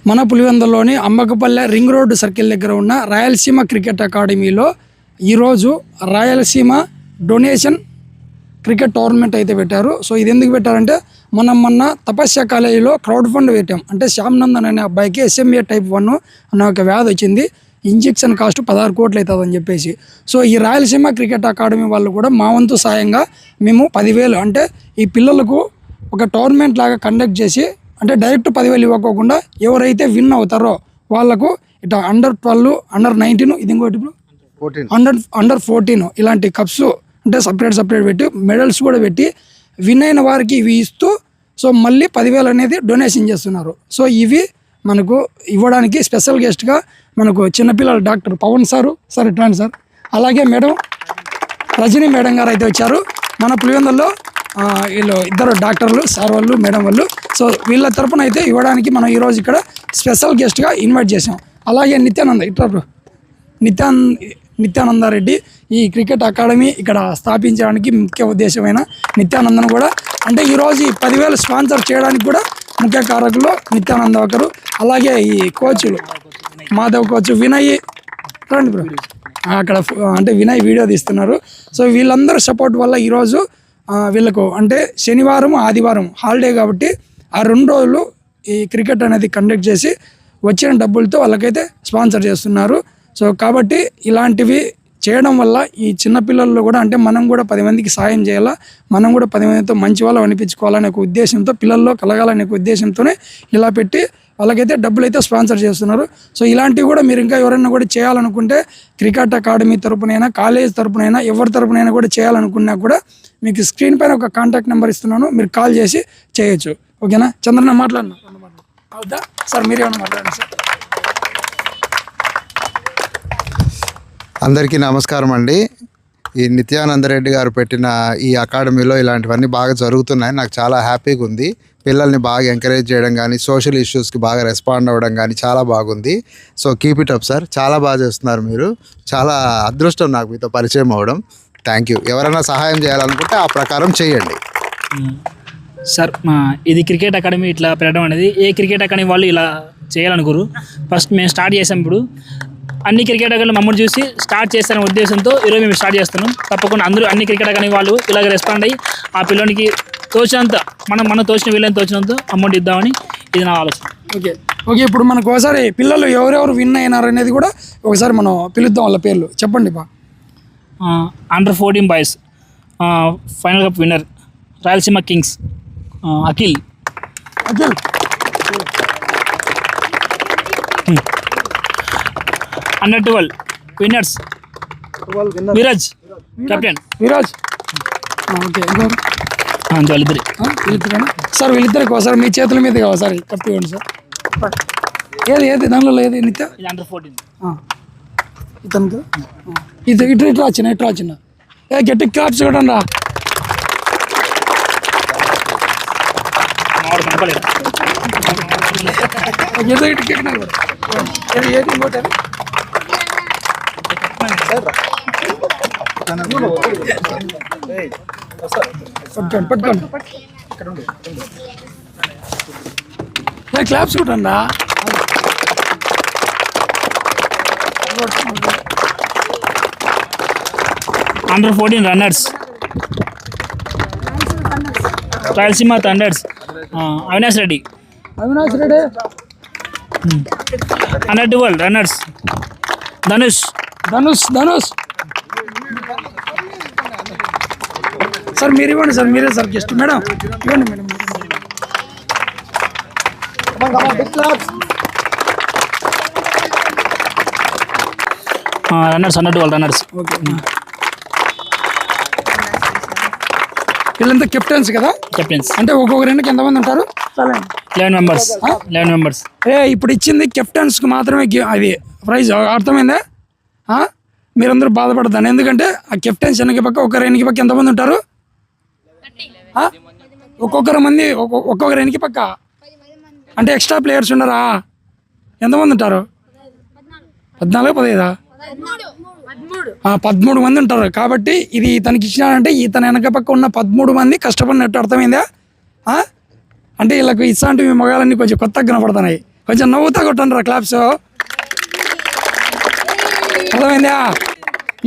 మన పులివెందులోని Ambakapalle ring road circle దగ్గర ఉన్న రాయలసీమ క్రికెట్ అకాడమీలో ఈరోజు రాయలసీమ డొనేషన్ క్రికెట్ టోర్నమెంట్ అయితే పెట్టారు. సో ఇది ఎందుకు పెట్టారంటే మొన్న తపస్య కాలేజీలో క్రౌడ్ ఫండ్ పెట్టాం. అంటే శ్యామ్నందన్ అనే అబ్బాయికి SMA type 1 అనే ఒక వ్యాధి వచ్చింది. ఇంజెక్షన్ కాస్ట్ 16 కోట్లు అవుతుందని చెప్పేసి. సో ఈ రాయలసీమ క్రికెట్ అకాడమీ వాళ్ళు కూడా మా వంతు సాయంగా మేము 10,000 అంటే ఈ పిల్లలకు ఒక టోర్నమెంట్ లాగా కండక్ట్ చేసి అంటే డైరెక్ట్ 10,000 ఇవ్వకోకుండా ఎవరైతే విన్ అవుతారో వాళ్ళకు ఇట్లా Under-12, Under-19 ఇది ఇంకోటి Under-14 ఇలాంటి కప్స్ అంటే సపరేట్ పెట్టి మెడల్స్ కూడా పెట్టి విన్ అయిన వారికి ఇవి ఇస్తూ సో మళ్ళీ 10,000 అనేది డొనేషన్ చేస్తున్నారు. సో ఇవి మనకు ఇవ్వడానికి స్పెషల్ గెస్ట్గా మనకు చిన్నపిల్లల డాక్టర్ పవన్ సార్ ఇట్లాంటి సార్, అలాగే మేడం రజనీ మేడం గారు అయితే వచ్చారు. మన పులివెందుల్లో వీళ్ళు ఇద్దరు డాక్టర్లు సార్ వాళ్ళు మేడం వాళ్ళు. సో వీళ్ళ తరపున అయితే ఇవ్వడానికి మనం ఈరోజు ఇక్కడ స్పెషల్ గెస్ట్గా ఇన్వైట్ చేసాం. అలాగే నిత్యానందారెడ్డి ఈ క్రికెట్ అకాడమీ ఇక్కడ స్థాపించడానికి ముఖ్య ఉద్దేశమైన నిత్యానందన్ కూడా అంటే ఈరోజు ఈ 10,000 స్పాన్సర్ చేయడానికి కూడా ముఖ్య కారకులు నిత్యానంద ఒకరు. అలాగే ఈ కోచ్లు మాధవ్ కోచ్ వినయ్ రండి బ్రో అక్కడ అంటే వినయ్ వీడియో తీస్తున్నారు. సో వీళ్ళందరూ సపోర్ట్ వల్ల ఈరోజు వీళ్ళకు అంటే శనివారం ఆదివారం హాలిడే కాబట్టి ఆ 2 రోజులు ఈ క్రికెట్ అనేది కండక్ట్ చేసి వచ్చిన డబ్బులతో వాళ్ళకైతే స్పాన్సర్ చేస్తున్నారు. సో కాబట్టి ఇలాంటివి చేయడం వల్ల ఈ చిన్నపిల్లల్లో కూడా అంటే మనం కూడా 10 మందికి సాయం చేయాలా, మనం కూడా 10 మందితో మంచి వాళ్ళు అనిపించుకోవాలనే ఒక ఉద్దేశంతో పిల్లల్లో కలగాలనే ఒక ఉద్దేశంతోనే ఇలా పెట్టి వాళ్ళకైతే డబ్బులు అయితే స్పాన్సర్ చేస్తున్నారు. సో ఇలాంటివి కూడా మీరు ఇంకా ఎవరైనా కూడా చేయాలనుకుంటే క్రికెట్ అకాడమీ తరపునైనా కాలేజ్ తరపునైనా ఎవరి తరపునైనా కూడా చేయాలనుకున్నా కూడా మీకు స్క్రీన్ పైన ఒక కాంటాక్ట్ నెంబర్ ఇస్తున్నాను, మీరు కాల్ చేసి చేయొచ్చు. ఓకేనా? చంద్రన్న మాట్లాడినా అవుదా సార్, మీరేమన్నా మాట్లాడండి సార్. అందరికీ నమస్కారం అండి. ఈ నిత్యానందరెడ్డి గారు పెట్టిన ఈ అకాడమీలో ఇలాంటివన్నీ బాగా జరుగుతున్నాయి. నాకు చాలా హ్యాపీగా ఉంది. పిల్లల్ని బాగా ఎంకరేజ్ చేయడం కానీ సోషల్ ఇష్యూస్కి బాగా రెస్పాండ్ అవ్వడం కానీ చాలా బాగుంది. So keep it up sir, చాలా బాగా చేస్తున్నారు మీరు. చాలా అదృష్టం నాకు మీతో పరిచయం అవ్వడం. Thank you. ఎవరైనా సహాయం చేయాలనుకుంటే ఆ ప్రకారం చేయండి సార్. ఇది క్రికెట్ అకాడమీ ఇట్లా పెట్టడం అనేది ఏ క్రికెట్ అకాడమీ వాళ్ళు ఇలా చేయాలనుకోరు. ఫస్ట్ మేము స్టార్ట్ చేసినప్పుడు అన్ని క్రికెట్ అకాడమీ మమ్మల్ని చూసి స్టార్ట్ చేస్తారనే ఉద్దేశంతో ఈరోజు మేము స్టార్ట్ చేస్తున్నాం. తప్పకుండా అందరూ అన్ని క్రికెట్ అకాడమీ వాళ్ళు ఇలాగ రెస్పాండ్ అయ్యి ఆ పిల్లలకి తోచినంత మనం తోచిన వీళ్ళని తోచినంత అమౌంట్ ఇద్దామని ఇది నా ఆలోచన. ఓకే ఇప్పుడు మనకు ఒకసారి పిల్లలు ఎవరెవరు విన్ అయినారు అనేది కూడా ఒకసారి మనం పిలుద్దాం. వాళ్ళ పేర్లు చెప్పండి బా. Under-14 boys final cup winner Rayalaseema Kings Akhil. Under-12 winners Viraj captain. Okay వాళ్ళిద్దరు సార్, వీళ్ళిద్దరికి ఒకసారి మీ చేతుల మీద ఒకసారి కప్పు ఇవ్వండి సార్. ఏది దానిలో ఏది నిత్య Under-14 ఇతనికి ఇట్లా వచ్చిన గట్టి క్లాప్స్ కూడా రా. పట్టుకోండి క్లాప్స్ కూడా రా. Under-14 runners Rayalaseema Thunders Avinash Reddy. Under-12 runners Dhanush. Sir మీరు ఇవ్వండి సార్, మీరే సార్ గెస్ట్. మేడం ఇవ్వండి madam. Runners Under-12 runners. Okay వీళ్ళంతా కెప్టెన్స్ కదా? కెప్టెన్స్ అంటే ఒక్కొక్క రెండుకి ఎంతమంది ఉంటారు? 11 మెంబర్స్. ఇప్పుడు ఇచ్చింది కెప్టెన్స్కి మాత్రమే అది ప్రైజ్, అర్థమైందా? మీరందరూ బాధపడతాను, ఎందుకంటే ఆ కెప్టెన్స్ వెనక పక్క ఒకరి వెనక పక్క ఎంతమంది ఉంటారు? ఒక్కొక్కరు వెనక పక్క అంటే ఎక్స్ట్రా ప్లేయర్స్ ఉండరా? ఎంతమంది ఉంటారు? 14, 15? 13 మంది ఉంటారు. కాబట్టి ఇది ఇతనికి ఇచ్చినాడంటే ఇతని వెనక పక్క ఉన్న 13 మంది కష్టపడినట్టు, అర్థమైందా? అంటే వీళ్ళకి ఇట్లాంటివి మగాలన్నీ కొంచెం కొత్తగా కనపడుతున్నాయి. కొంచెం నవ్వుతా కొట్టండి క్లాప్స్. అర్థమైందా?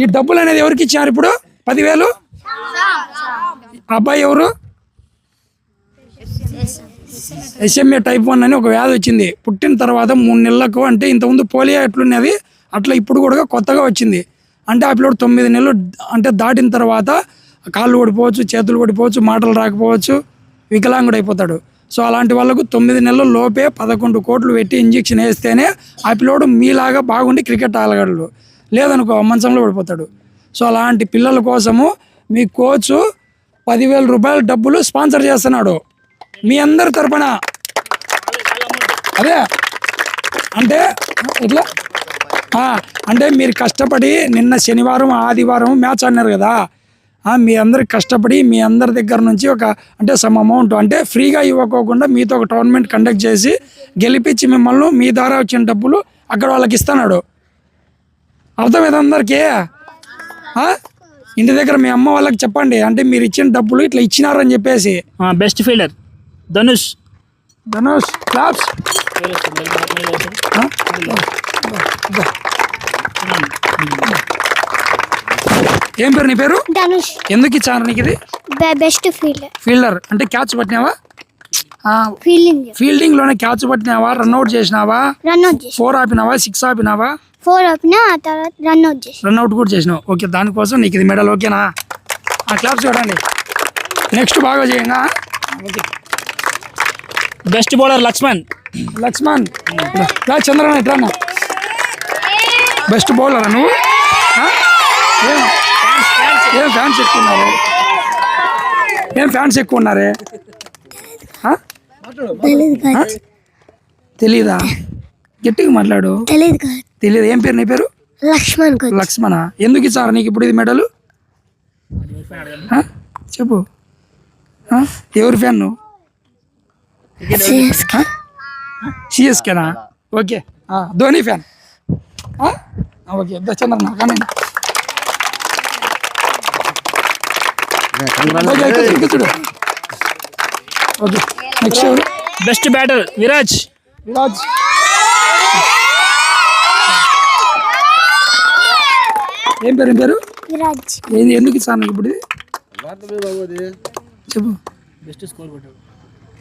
ఈ డబ్బులు అనేది ఎవరికి ఇచ్చారు ఇప్పుడు? 10,000. అబ్బాయి ఎవరు? SMA type 1 అని ఒక వ్యాధి వచ్చింది. పుట్టిన తర్వాత 3 నెలలకు, అంటే ఇంతకుముందు పోలియో ఎట్లున్నది అట్లా ఇప్పుడు కూడా కొత్తగా వచ్చింది. అంటే ఆ పిల్లడు 9 నెలలు అంటే దాటిన తర్వాత కాళ్ళు ఓడిపోవచ్చు, చేతులు ఓడిపోవచ్చు, మాటలు రాకపోవచ్చు, వికలాంగుడు అయిపోతాడు. సో అలాంటి వాళ్ళకు 9 నెలల లోపే 11 కోట్లు పెట్టి ఇంజెక్షన్ వేస్తేనే ఆ పిల్లోడు మీలాగా బాగుండి క్రికెట్ ఆడగలడు. లేదనుకో మంచంలో పడిపోతాడు. సో అలాంటి పిల్లల కోసము మీ కోచ్ 10,000 రూపాయల డబ్బులు స్పాన్సర్ చేస్తున్నాడు మీ అందరి తరపున. అదే అంటే ఇట్లా అంటే మీరు కష్టపడి నిన్న శనివారం ఆదివారం మ్యాచ్ ఆడినారు కదా, మీ అందరికి కష్టపడి మీ అందరి దగ్గర నుంచి ఒక అంటే సమ్ అమౌంట్ అంటే ఫ్రీగా ఇవ్వకోకుండా మీతో ఒక టోర్నమెంట్ కండక్ట్ చేసి గెలిపించి మిమ్మల్ని మీ ద్వారా వచ్చిన డబ్బులు అక్కడ వాళ్ళకి ఇస్తున్నాడు. అర్థమైంది అందరికీ? ఇంటి దగ్గర మీ అమ్మ వాళ్ళకి చెప్పండి, అంటే మీరు ఇచ్చిన డబ్బులు ఇట్లా ఇచ్చినారని చెప్పేసి. Best fielder Dhanush claps. ఏం పేరు నీ పేరు? ధనుష్. ఎందుకు ఇచ్చారు నీకు ఇది? బెస్ట్ ఫీల్డర్ అంటే క్యాచ్ పట్టినావా? ఫీల్డింగ్ లోనే క్యాచ్ పట్టినావా? రన్అట్ చేసినావా? 4 ఆపినావా? 6 ఆపినావా? 4 ఆపినా, ఆ తర్వాత రన్అట్ కూడా చేసినావు. ఓకే, దానికోసం నీకు ఇది మెడల్. ఓకేనా? క్లాప్స్ చూడండి. నెక్స్ట్ బాగా చేయంగా. Best bowler Laxman. చంద్రన్న ఎట్లా? బెస్ట్ బౌలర్ నువ్వు? ఏం ఫ్యాన్స్ ఎక్కువ ఉన్నారే? తెలీదా? గట్టిగా మాట్లాడు. తెలియదు. ఏం పేరు నీ పేరు? లక్ష్మణ. ఎందుకు ఇచ్చారు నీకు ఇప్పుడు ఇది మెడలు? చెప్పు. ఎవరు ఫ్యాన్ నువ్వు? సిఎస్కేనా? Okay. Dhoni fan. Okay, Chandranna కానీ చూడు. ఓకే, నెక్స్ట్ ఎవరు? Best batter Viraj. ఏం పేరు? ఎందుకు ఇస్తాను ఇప్పుడు? చెప్పు. బెస్ట్ స్కోర్ కొట్టాడు.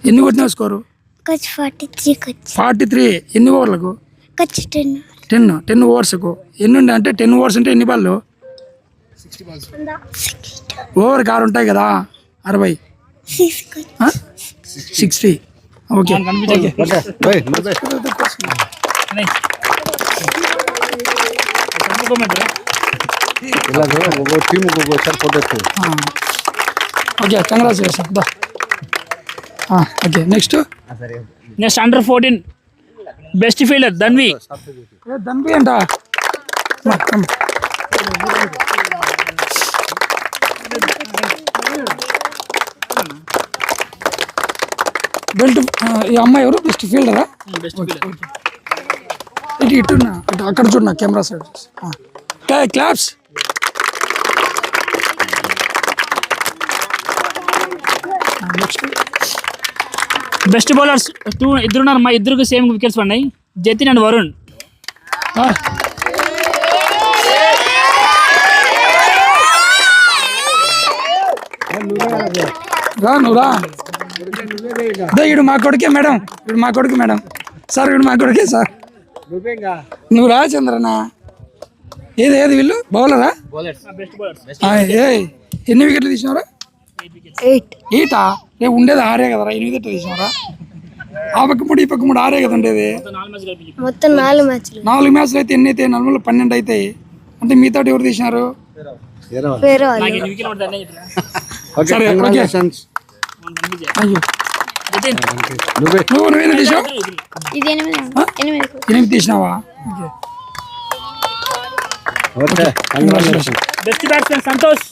ఎన్ని కొట్టినావు స్కోరు? 43. ఎన్ని ఓవర్లకు? 10 ఓవర్స్కు. ఎన్ని ఉండే అంటే 10 ఓవర్స్ అంటే ఎన్ని బాళ్ళు? 60 ఓవర్కి 6 ఉంటాయి కదా, 60. 60. Okay. Okay, congratulation. Okay, next under 14 best fielder Dhanvi అంట. బెల్ట్. ఈ అమ్మాయి ఎవరు? బెస్ట్ ఫీల్డరా? ఇటున్నా, అక్కడ చూడన్నా camera side. Claps. Next best bowlers 2 ఇద్దరున్నారు. మా ఇద్దరికి సేమ్ వికెట్స్ పడినాయి, జతిన్ అండ్ వరుణ్. నువ్వురా. ఇడు మా కొడుకే మేడం. సార్ ఇడు మా కొడుకే సార్. నువ్వు రా చంద్రన్న. ఏది వీళ్ళు బౌలరా? ఎన్ని వికెట్లు తీసినారా? 8. రేపు ఉండేది 6 కదరా, 8 వికెట్లు తీసినారా? ఆ పక్క 3 ఈ పక్క 3 6 కదా ఉండేది. మొత్తం 4 మ్యాచ్లు. 4 మ్యాచ్లు అయితే ఎన్ని అయితే? 4 12 అవుతాయి. అంటే మీతో ఎవరు తీసినారు? సరే, ఓకే. నువ్వేనా తీసావు? 8 తీసినావా? Okay. Best batsmen Santosh.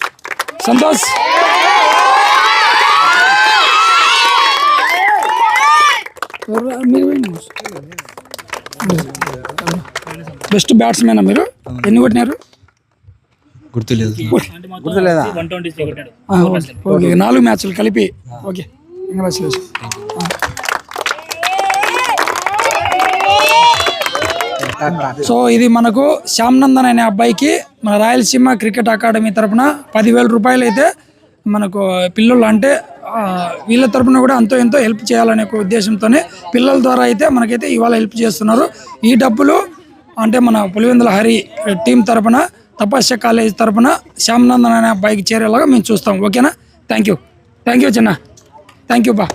Best batsmen మీరు? ఎన్ని కొట్టినారు? గుర్తులేదు. 4 మ్యాచ్లు కలిపి. Okay, congratulation. సో ఇది మనకు శ్యామ్నందన్ అనే అబ్బాయికి మన రాయలసీమ క్రికెట్ అకాడమీ తరపున 10,000 రూపాయలు అయితే మనకు పిల్లలు అంటే వీళ్ళ తరపున కూడా అంతో ఎంతో హెల్ప్ చేయాలనే ఒక ఉద్దేశంతోనే పిల్లల ద్వారా అయితే మనకైతే ఇవాళ హెల్ప్ చేస్తున్నారు. ఈ డబ్బులు అంటే మన పులివెందుల హరి టీం తరపున తపస్య కాలేజ్ తరపున శ్యామ్నందన్ అనే అబ్బాయికి చేరేలాగా మేము చూస్తాం. ఓకేనా? థ్యాంక్ యూ చిన్న, థ్యాంక్ యూ బా.